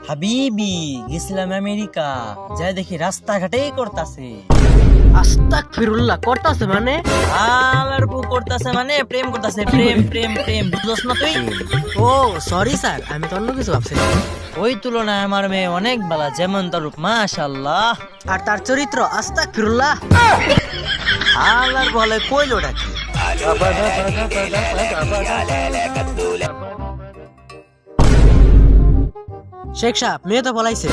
হাবিবি গেছিলাম আমেরিকা, যাই দেখি রাস্তাঘাটেই করতাছে। আস্তাগফিরুল্লাহ করতাছে মানে? আলার বউ করতাছে মানে প্রেম করতাছে, প্রেম প্রেম প্রেম, বুঝছস না তুই? ও সরি স্যার, আমি তো অন্য কিছু ভাবছিলাম। ওই তুলনায় আমার মেয়ে অনেক ভালো, যেমন তার রূপ মাশাআল্লাহ, আর তার চরিত্র আস্তাগফিরুল্লাহ। আলার বলে কইলো ডাকি। শেখ সাহেব, মেয়ে তো বলাইছে।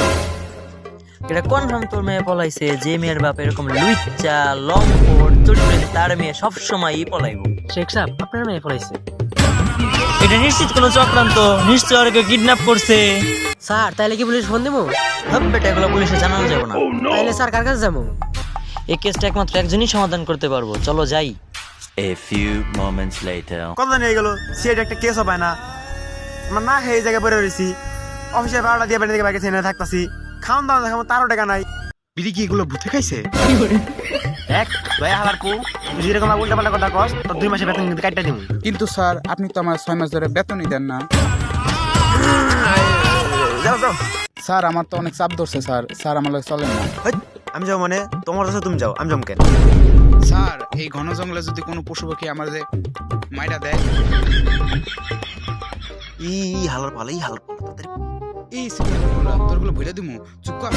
এটা কনফার্ম তোর মেয়ে পলাইছে? যে মেয়ের বাপ এরকম লুচ্চা লম্পট চরিত্র, তার মেয়ে সবসময়ই পলাইব। শেখ সাহেব, আপনার মেয়ে বলাইছে। এটা নিশ্চিত কোনো চক্রান্ত, নিশ্চয় আর কেউ কিডন্যাপ করছে। স্যার তাইলে কি পুলিশ ফোন দেবো? সব বেটা এগুলো পুলিশে জানানো যাবে না। তাইলে স্যার কার কাছে যাবো? এই কেসটা একমাত্র একজনই সমাধান করতে পারবো, চলো যাই। A few moments later. কত নিয়ে গেল সিএড একটা কেসও পায় না। আমরা না খেয়ে এই জায়গায় পড়ে রয়েছি, অফিসের ভাড়া দিয়ে বাড়ি থেকে বাইকে ছেড়ে থাকতাছি, খাওয়ান দাওয়ান দেখাবো তারও টাকা নাই। বিড়ি কি এগুলো ভূতে খাইছে? এক দয়া হালার পু, তুই যেরকম উল্টা পাল্টা কথা কস তোর 2 মাসে বেতন কিন্তু কাটটা দিব। কিন্তু স্যার আপনি তো আমার 6 মাস ধরে বেতনই দেন না। যাও যাও। স্যার আমার তো অনেক চাপ ধরছে স্যার, স্যার আমার লগে চলেন না। হেৎ, আমি যাও মানে তোমার কাছে তুমি যাও, আমি যাও কেন? স্যার এই ঘন জঙ্গলে যদি কোনো পশু পাখি আমার যে মাইরা দেয়, ই হালার পালা, ই হালার পালা তাদের। এই সিগন্যালগুলো তোরগুলো ভুলে দিমু, চুপ কর।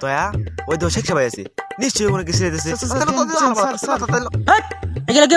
দয়া ওই তো শেখ সবাই আছে, নিশ্চয়ই কোনো কিছু দিতেছে। Sir, sir, sir, sir, sir, sir. এগুলো কি